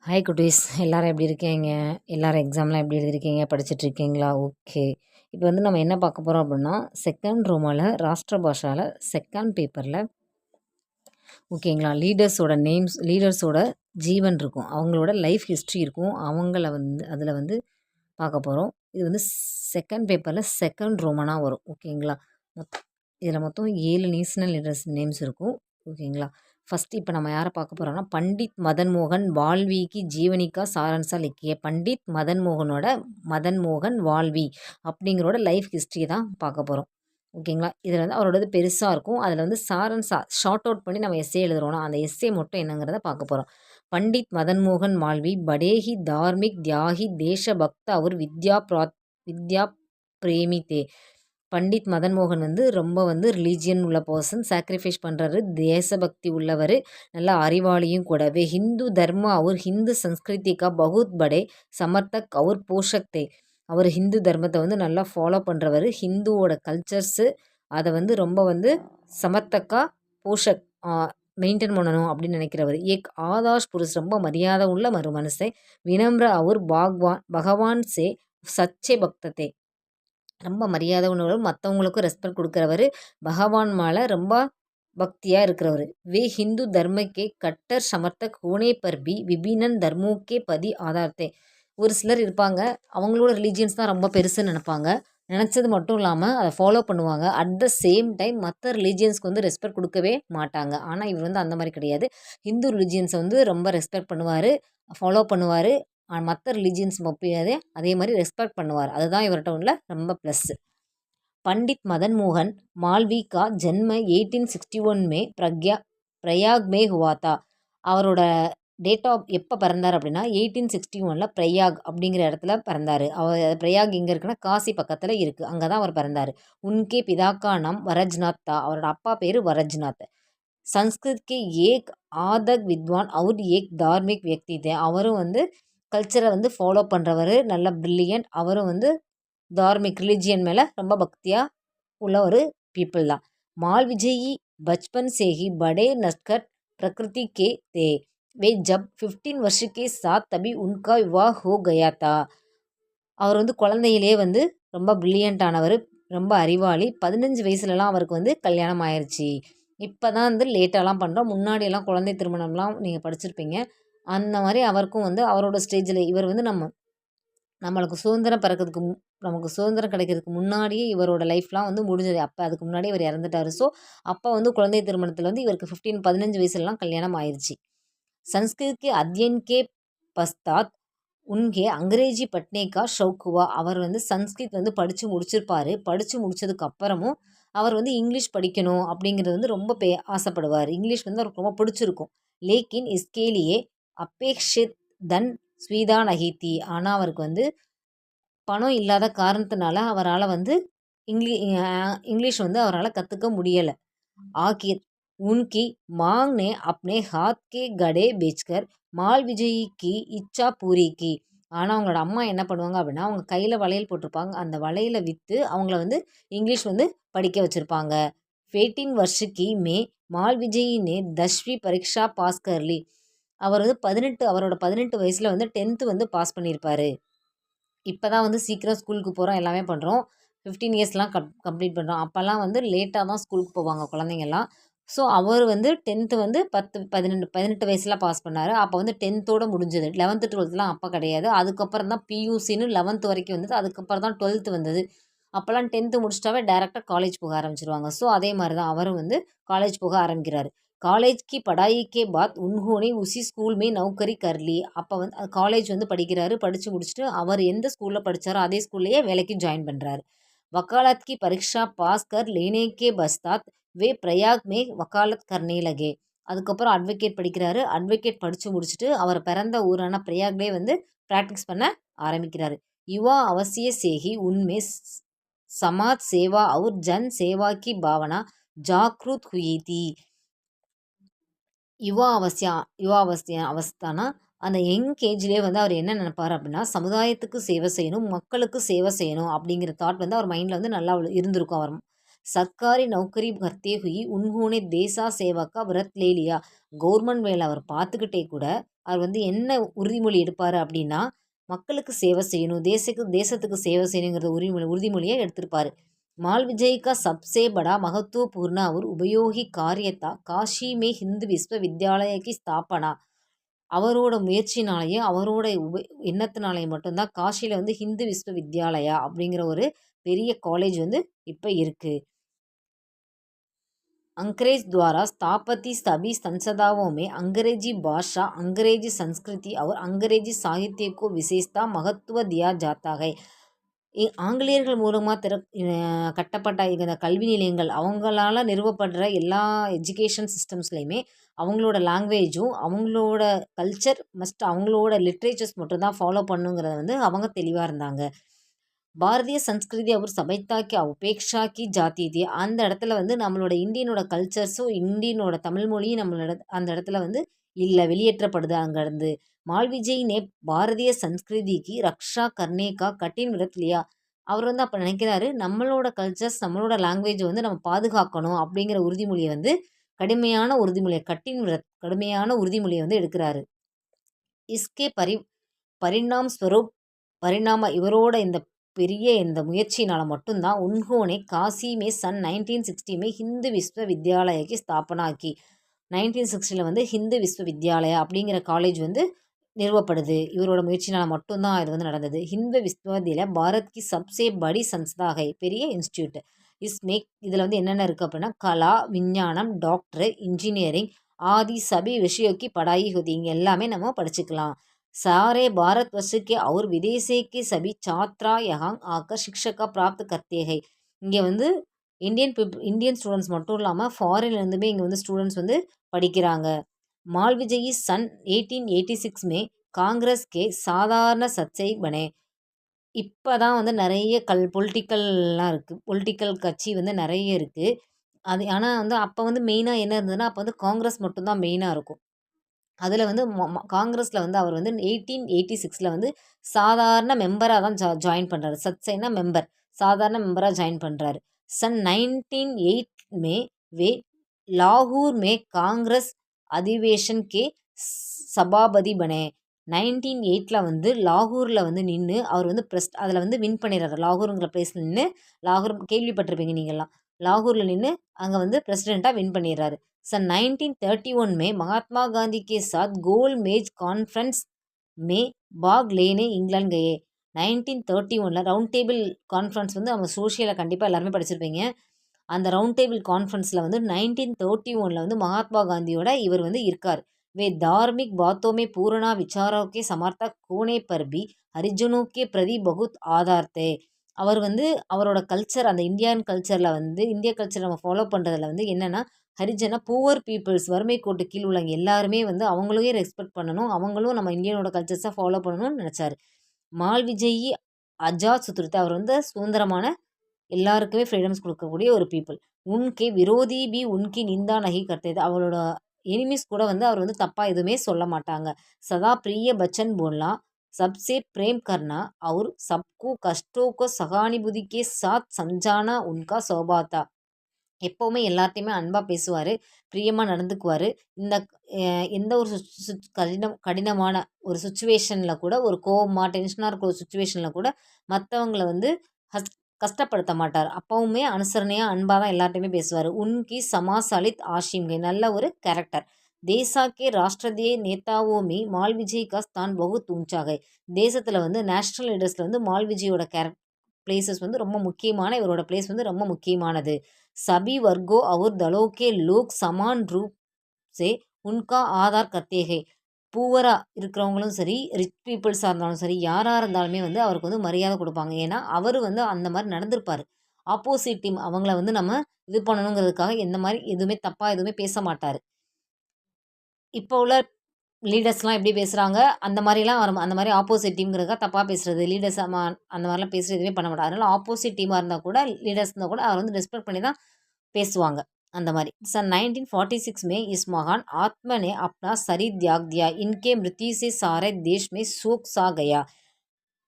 Hi குட்டீஸ், எல்லாரும் எப்படி இருக்கீங்க? எல்லாரும் எக்ஸாம்லாம் எப்படி எழுதிருக்கீங்க? படிச்சுட்ருக்கீங்களா? ஓகே. இப்போ வந்து நம்ம என்ன பார்க்க போகிறோம் அப்படின்னா, செகண்ட் ரோமால ராஷ்டிர பாஷால செகண்ட் பேப்பரில் ஓகேங்களா, லீடர்ஸோட ஜீவன் இருக்கும், அவங்களோட லைஃப் ஹிஸ்ட்ரி இருக்கும். அவங்கள வந்து அதில் வந்து பார்க்க போகிறோம். இது வந்து செகண்ட் பேப்பரில் செகண்ட் ரோமனாக வரும். ஓகேங்களா. இதில் மொத்தம் 7 நேஷனல் லீடர்ஸ் நேம்ஸ் இருக்கும். ஓகேங்களா. ஃபஸ்ட்டு இப்போ நம்ம யாரை பார்க்க போகிறோம்னா, பண்டித் மதன் மோகன் வால்மீகி ஜீவனிகா சாரன்ஸா லிக்கிய பண்டித் மதன் மோகன் வால்வி அப்படிங்கிறோட லைஃப் ஹிஸ்ட்ரி தான் பார்க்க போகிறோம். ஓகேங்களா. இதில் வந்து அவரோடது பெருசாக இருக்கும். அதில் வந்து சாரன்ஸா ஷார்ட் அவுட் பண்ணி நம்ம எஸ்ஸே எழுதுறோம்னா அந்த எஸ்ஸே மட்டும் என்னங்கிறத பார்க்க போகிறோம். पंडित मदन मोहन मालवी बड़े ही धार्मिक त्यागी देशभक्त और विद्या प्रेमी थे. பண்டித் மதன் மோகன் வந்து ரொம்ப வந்து ரிலீஜியன் உள்ள பர்சன், சாக்ரிஃபைஸ் பண்ணுறாரு, தேசபக்தி உள்ளவர், நல்லா அறிவாளியும் கூடவே. ஹிந்து தர்ம அவர் ஹிந்து சன்ஸ்கிருதிக்கா பகுத் படே சமர்த்தக் அவர் போஷக்தே. அவர் ஹிந்து தர்மத்தை வந்து நல்லா ஃபாலோ பண்ணுறவர், ஹிந்துவோட கல்ச்சர்ஸு அதை வந்து ரொம்ப வந்து சமர்த்தக்கா போஷக் மெயின்டைன் பண்ணணும் அப்படின்னு நினைக்கிறவர். ஆதாஷ் புருஷ் ரொம்ப மரியாதை உள்ள மனுஷன். வினம்ர அவர் பகவான் சே சச்சே பக்தத்தே. ரொம்ப மரியாதை உணர்வு, மற்றவங்களுக்கும் ரெஸ்பெக்ட் கொடுக்குறவர், பகவான் மேலே ரொம்ப பக்தியாக இருக்கிறவர். வே ஹிந்து தர்மக்கே கட்டர் சமர்த்தக் ஹோனே பர் பி விபினன் தர்மோக்கே பதி ஆதார்த்தே. ஒரு சிலர் இருப்பாங்க, அவங்களோட ரிலீஜியன்ஸ் தான் ரொம்ப பெருசுன்னு நினைப்பாங்க. நினச்சது மட்டும் இல்லாமல் அதை ஃபாலோ பண்ணுவாங்க. அட் த சேம் டைம் மற்ற ரிலீஜியன்ஸ்க்கு வந்து ரெஸ்பெக்ட் கொடுக்கவே மாட்டாங்க. ஆனால் இவர் வந்து அந்த மாதிரி கிடையாது. ஹிந்து ரிலீஜியன்ஸை வந்து ரொம்ப ரெஸ்பெக்ட் பண்ணுவார், ஃபாலோ பண்ணுவார். மற்ற ரிலீஜியன்ஸ் மொப்பியாதே அதே மாதிரி ரெஸ்பெக்ட் பண்ணுவார். அதுதான் இவர்கிட்ட உள்ள ரொம்ப ப்ளஸ்ஸு. पंडित मदन मोहन मालवी का जन्म 1861 में प्रयाग में हुआ था. அவரோட டேட் ஆஃப் எப்போ பிறந்தார் அப்படின்னா 1861 பிரயாக் அப்படிங்கிற இடத்துல பிறந்தார். பிரயாக் எங்கே இருக்குன்னா காசி பக்கத்தில் இருக்குது, அங்கே தான் அவர் பிறந்தார். உன்கே பிதாக்கா நாம் வரஜ்நாத் தா. அவரோட அப்பா பேர் வரஜ்நாத். संस्कृत के एक ஆதக் வித்வான் அவர் ஏக் தார்மிக் வியக்தி தே. அவரும் வந்து கல்ச்சரை வந்து ஃபாலோ பண்ணுறவர், நல்ல பிரில்லியன்ட். அவரும் வந்து தார்மிக் ரிலிஜியன் மேலே ரொம்ப பக்தியாக உள்ள ஒரு பீப்புள் தான். माल विजयी बचपन से ही बड़े नटखट प्रकृति के थे. वे जब 15 वर्ष के साथ तभी उनका विवाह हो गया था. அவர் வந்து குழந்தையிலே வந்து ரொம்ப பிரில்லியண்ட்டானவர், ரொம்ப அறிவாளி. 15 வயசுலலாம் அவருக்கு வந்து கல்யாணம் ஆயிடுச்சு. இப்போ தான் வந்து லேட்டாலாம் பண்ணுறோம். முன்னாடியெல்லாம் குழந்தை திருமணம்லாம் நீங்கள் படிச்சிருப்பீங்க. அந்த மாதிரி அவருக்கும் வந்து அவரோட ஸ்டேஜில் இவர் வந்து நம்மளுக்கு சுதந்திரம் பிறக்கிறதுக்கு நமக்கு சுதந்திரம் கிடைக்கிறதுக்கு முன்னாடியே இவரோட லைஃப்லாம் வந்து முடிஞ்சது. அப்போ அதுக்கு முன்னாடியே இவர் இறந்துட்டார். ஸோ அப்போ வந்து குழந்தை திருமணத்தில் வந்து இவருக்கு 15 வயசுலலாம் கல்யாணம் ஆயிடுச்சு. சன்ஸ்கிருத் கே அध्ययन के पश्चात உன்கே அங்கிரேஜி பட்னேக்கா ஷவுக்குவா. அவர் வந்து சன்ஸ்கிரித் வந்து படித்து முடிச்சிருப்பார். படித்து முடித்ததுக்கு அப்புறமும் அவர் வந்து இங்கிலீஷ் படிக்கணும் அப்படிங்கிறது வந்து ரொம்ப ஆசைப்படுவார். இங்கிலீஷ் வந்து அவருக்கு ரொம்ப பிடிச்சிருக்கும். லேக்கின் இஸ்கேலியே அபேக்ஷித் தன் ஸ்வீதா நகித்தி. ஆனால் அவருக்கு வந்து பணம் இல்லாத காரணத்தினால அவரால் வந்து இங்கிலீஷ் வந்து அவரால் கற்றுக்க முடியலை. ஆகிர் உன்கி मांग ने अपने हाथ के गड़े बेचकर माल विजयी की इच्छा पूरी की. ஆனால் அவங்களோட அம்மா என்ன பண்ணுவாங்க அப்படின்னா, அவங்க கையில் வளையல் போட்டிருப்பாங்க, அந்த வளையலை விற்று அவங்கள வந்து இங்கிலீஷ் வந்து படிக்க வச்சுருப்பாங்க. 18 वर्ष की में माल विजयी ने 10वीं परीक्षा पास कर ली. அவர் வந்து அவரோட 18 வயசில் வந்து 10th வந்து பாஸ் பண்ணியிருப்பார். இப்போ தான் வந்து சீக்கிரம் ஸ்கூலுக்கு போகிறோம், எல்லாமே பண்ணுறோம். 15 இயர்ஸ்லாம் கம்ப்ளீட் பண்ணுறோம். அப்போல்லாம் வந்து லேட்டாக தான் ஸ்கூலுக்கு போவாங்க குழந்தைங்கள்லாம். ஸோ அவர் வந்து 10th வந்து 18 வயசில் பாஸ் பண்ணார். அப்போ வந்து 10த்தோடு முடிஞ்சது. 11th 12thலாம் அப்போ கிடையாது. அதுக்கப்புறம் தான் பியூசின்னு 11th வரைக்கும் வந்தது. அதுக்கப்புறம் தான் 12th வந்தது. அப்போல்லாம் 10th முடிச்சிட்டாவே டேரெக்டாக காலேஜ் போக ஆரம்பிச்சிருவாங்க. ஸோ அதே மாதிரி தான் அவரும் வந்து காலேஜ் போக ஆரம்பிக்கிறார். காலேஜ் கி படாயி கே பாத் உன்ஹோனே உசி ஸ்கூல் மே நௌக்கரி கர்லி. அப்போ வந்து காலேஜ் வந்து படிக்கிறாரு. படித்து முடிச்சுட்டு அவர் எந்த ஸ்கூலில் படித்தாரோ அதே ஸ்கூல்லையே வேலைக்கு ஜாயின் பண்ணுறாரு. वकालत की परीक्षा पास कर लेने के पश्चात वे प्रयाग में वकालत करने लगे. அதுக்கப்புறம் அட்வொகேட் படிக்கிறாரு. அட்வொகேட் படித்து முடிச்சுட்டு அவர் பிறந்த ஊரான பிரயாக்லேயே வந்து ப்ராக்டிஸ் பண்ண ஆரம்பிக்கிறாரு. युवा अवश्य से ही उनमें समाज सेवा और जन सेवा की भावना जागृत हुई थी. அவஸ்தானா அந்த யங் ஏஜ்லேயே வந்து அவர் என்ன நினைப்பார் அப்படின்னா, சமுதாயத்துக்கு சேவை செய்யணும், மக்களுக்கு சேவை செய்யணும் அப்படிங்கிற தாட் வந்து அவர் மைண்டில் வந்து நல்லா இருந்திருக்கும். அவர் சர்க்காரி நௌக்கரி கர்த்தே ஹுயி உன்ஹோனே தேசா சேவா கா விரத் லே லியா. கவர்மெண்ட் வேலை அவர் பார்த்துக்கிட்டே கூட அவர் வந்து என்ன உறுதிமொழி எடுப்பார் அப்படின்னா, மக்களுக்கு சேவை செய்யணும், தேசத்துக்கு சேவை செய்யணுங்கிற உறுதிமொழியை எடுத்திருப்பாரு. माल विजय का सबसे बड़ा महत्वपूर्ण और उपयोगी कार्य था काशी में हिंदू विश्वविद्यालय की स्थापना. அவரோட முயற்சினாலேயும் அவரோட எண்ணத்தினாலேயும் மட்டும்தான் காசியில் வந்து ஹிந்து விஸ்வவித்யாலயா அப்படிங்கிற ஒரு பெரிய காலேஜ் வந்து இப்போ இருக்குது. अंग्रेज द्वारा स्थापित सभी संस्थाओं में अंग्रेजी भाषा, अंग्रेजी संस्कृति और अंग्रेजी साहित्य को विशेषता महत्व दिया जाता है. ஆங்கிலேயர்கள் மூலமாக கட்டப்பட்ட இந்த கல்வி நிலையங்கள் அவங்களால நிறுவப்படுற எல்லா எஜுகேஷன் சிஸ்டம்ஸ்லையுமே அவங்களோட லாங்குவேஜும் அவங்களோட கல்ச்சர் அவங்களோட லிட்ரேச்சர்ஸ் மட்டும்தான் ஃபாலோ பண்ணுங்கிறத வந்து அவங்க தெளிவாக இருந்தாங்க. பாரதிய சன்ஸ்கிருதி அவர் சபைத்தாக்கி உபேக்ஷா கி ஜாதி தி. அந்த இடத்துல வந்து நம்மளோட இந்தியனோட கல்ச்சர்ஸும் இந்தியனோட தமிழ் மொழியும் நம்மளோட அந்த இடத்துல வந்து இல்லை, வெளியேற்றப்படுது அங்கேருந்து. மால்விஜய் நே பாரதிய சன்ஸ்கிருதிக்கு ரக்ஷா கர்னேகா கட்டின் விரத் லியா. அவர் வந்து அப்போ நினைக்கிறாரு, நம்மளோட கல்ச்சர்ஸ் நம்மளோட லாங்குவேஜ் வந்து நம்ம பாதுகாக்கணும் அப்படிங்கிற உறுதிமொழியை வந்து கடுமையான உறுதிமொழியை வந்து எடுக்கிறாரு. இஸ்கே பரிணாம் ஸ்வரூப் இவரோட இந்த பெரிய இந்த முயற்சினால் மட்டும்தான் உன்ஹோனே காசி மே சன் 1960 மே ஹிந்து விஸ்வவித்யாலயக்கு ஸ்தாபனா ஆக்கி. 1960 வந்து ஹிந்து விஸ்வவித்யாலயா அப்படிங்கிற காலேஜ் வந்து நிறுவப்படுது. இவரோட முயற்சினால் மட்டும்தான் இது வந்து நடந்தது. ஹிந்து விஸ்வவித்யாலயா பாரத் கி சப்சே படி சன்ஸ்தா ஹை, பெரிய இன்ஸ்டியூட். இதில் வந்து என்னென்ன இருக்குது அப்படின்னா கலா, விஞ்ஞானம், டாக்டர், இன்ஜினியரிங் ஆதி சபி விஷயோக்கி படாயி ஹோதி. இங்கே எல்லாமே நம்ம படிச்சுக்கலாம். सारे भारतवर्ष के और विदेशी के सभी छात्रा यहाँ आकर शिक्षा का प्राप्त करते हैं. இங்கே வந்து இந்தியன் ஸ்டூடெண்ட்ஸ் மட்டும் இல்லாமல் ஃபாரின்லேருந்துமே இங்கே வந்து ஸ்டூடெண்ட்ஸ் வந்து படிக்கிறாங்க. மால்விஜயி சன் 1886 में காங்கிரஸ் கே சாதாரண சச்சை பனே. இப்போ தான் வந்து நிறைய பொலிட்டிக்கல்லாம் இருக்குது, பொலிட்டிக்கல் கட்சி வந்து நிறைய இருக்குது. அது ஆனால் வந்து அப்போ வந்து மெயினாக என்ன இருந்ததுன்னா, அப்போ வந்து காங்கிரஸ் மட்டும்தான் மெயினாக இருக்கும். அதில் வந்து காங்கிரஸில் வந்து அவர் வந்து 1886 வந்து சாதாரண மெம்பராக தான் ஜாயின் பண்ணுறாரு. சச்சைனா மெம்பர், சாதாரண மெம்பராக ஜாயின் பண்ணுறாரு. सन 1908 में वे लाहौर में कांग्रेस अधिवेशन के சபாபதி பனே. 1908 வந்து லாகூரில் வந்து நின்று அவர் வந்து அதில் வந்து வின் பண்ணிடுறாரு. லாகூருங்கிற பிளேஸில் நின்று, லாகூர் கேள்விப்பட்டிருப்பீங்க நீங்கள்லாம், லாகூரில் நின்று அங்கே வந்து பிரசிடெண்ட்டாக வின் பண்ணிடுறாரு. सन 1931 में महात्मा गांधी के साथ गोल मेज कॉन्फ्रेंस में भाग लेने इंग्लैंड गए. 1931 ரவுண்ட் டேபிள் கான்ஃபரன்ஸ் வந்து நம்ம சோஷியலில் கண்டிப்பாக எல்லாருமே படிச்சிருப்பீங்க. அந்த ரவுண்ட் டேபிள் கான்ஃபரன்ஸில் வந்து 1931 வந்து மகாத்மா காந்தியோட இவர் வந்து இருக்கார். वे धार्मिक बातों में पूर्ण विचारों के समर्थक होने पर भी हरिजनों के प्रति बहुत आदर थे. அவர் வந்து அவரோட கல்ச்சர், அந்த இந்தியன் கல்ச்சரில் வந்து இந்திய கல்ச்சர் நம்ம ஃபாலோ பண்ணுறதுல வந்து என்னென்னா, ஹரிஜனா புவர் பீப்புள்ஸ், வறுமை கோட்டு கீழ் உள்ளவங்க எல்லாருமே வந்து அவங்களையும் ரெஸ்பெக்ட் பண்ணணும், அவங்களும் நம்ம இந்தியனோட கல்ச்சர்ஸை ஃபாலோ பண்ணணும்னு நினச்சாரு. மால்விஜயி அஜாத் சுத்ருத், அவர் வந்து சுதந்திரமான எல்லாருக்குமே ஃப்ரீடம்ஸ் கொடுக்கக்கூடிய ஒரு பீப்புள். உன்கே விரோதி பி உன்கி நிந்தா நகி கர்த்தது, அவரோட எனிமீஸ் கூட வந்து அவர் வந்து தப்பாக எதுவுமே சொல்ல மாட்டாங்க. சதா பிரிய பச்சன் போல்லாம் सबसे प्रेम करना और सबको कष्टों को सहानुभूति के साथ समझाना उनका स्वभाव था. எப்போவுமே எல்லாத்தையுமே அன்பாக பேசுவார், பிரியமாக நடந்துக்குவார். இந்த எந்த ஒரு கடினமான ஒரு சுச்சுவேஷனில் கூட, ஒரு கோவமாக டென்ஷனாக இருக்கிற ஒரு சுச்சுவேஷனில் கூட மற்றவங்கள வந்து கஷ்டப்படுத்த மாட்டார். அப்போவுமே அனுசரணையாக அன்பாக தான் எல்லார்ட்டையுமே பேசுவார். உன்கி சமாசாலித் ஆஷிம்கை, நல்ல ஒரு கேரக்டர். தேசா கே ராஷ்டிரிய நேதாவோமி மால்விஜய் கா ஸ்தான் பகுத் ஊஞ்சா ஹை. தேசத்தில் வந்து நேஷ்னல் லீடர்ஸில் வந்து மால்விஜயோட பிளேசஸ் வந்து ரொம்ப முக்கியமான, இவரோட பிளேஸ் வந்து ரொம்ப முக்கியமானது. सभी वर्गों और दलों के लोग समान रूप से उनका आदर करते हैं. பூவராக இருக்கிறவங்களும் சரி, ரிச் பீப்புள்ஸாக இருந்தாலும் சரி, யாராக இருந்தாலுமே வந்து அவருக்கு வந்து மரியாதை கொடுப்பாங்க. ஏன்னா அவர் வந்து அந்த மாதிரி நடந்திருப்பார். ஆப்போசிட் டீம் அவங்கள வந்து நம்ம இது பண்ணணுங்கிறதுக்காக எந்த மாதிரி எதுவுமே தப்பாக எதுவுமே பேச மாட்டார். இப்போ உள்ள லீடர்ஸ்லாம் எப்படி பேசுகிறாங்க, அந்த மாதிரிலாம் அந்த மாதிரி ஆப்போசிட் டீம்ங்கிறதுக்காக தப்பாக பேசுகிறது, லீடர்ஸ் அந்த மாதிரிலாம் பேசுகிறது எதுவுமே பண்ண மாட்டார். அதனால் ஆப்போசிட் டீமாக இருந்தால் கூட, லீடர்ஸ் இருந்தால் கூட அவர் வந்து ரெஸ்பெக்ட் பண்ணி தான் பேசுவாங்க. அந்த மாதிரி. सन 1946 में इस महान आत्मा ने अपना शरीर त्याग दिया. इनके मृत्यु से सारे देश में शोक छा गया.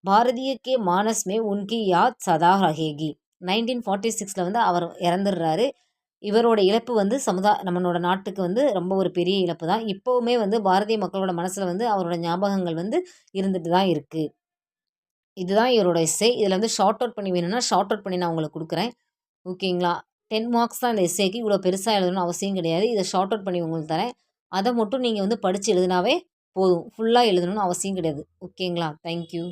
भारतीय के मानस में उनकी याद सदा रहेगी. 1946 வந்து அவர் இறந்துடுறாரு. இவரோட இழப்பு வந்து நம்மளோட நாட்டுக்கு வந்து ரொம்ப ஒரு பெரிய இழப்பு தான். இப்போவுமே வந்து பாரதிய மக்களோட மனசுல வந்து அவரோட ஞாபகங்கள் வந்து இருந்துட்டு தான் இருக்கு. இதுதான் இவரோட எஸ்ஸே. இதில வந்து ஷார்ட் அவுட் பண்ணி வேணும்னா, ஷார்ட் அவுட் பண்ணி நான் உங்களுக்கு குடுக்குறேன். ஓகேங்களா? 10 மார்க்ஸ் தான் இந்த எஸ்ஸேக்கு. இவ்வளோ பெருசா எழுதணும்னு அவசியம் கிடையாது. இத ஷார்ட் அவுட் பண்ணி உங்களுக்கு தரேன். அத மட்டும் நீங்க வந்து படிச்சு எழுதுனாவே போதும். ஃபுல்லா எழுதணும்னு அவசியம் கிடையாது. ஓகேங்களா? Thank you.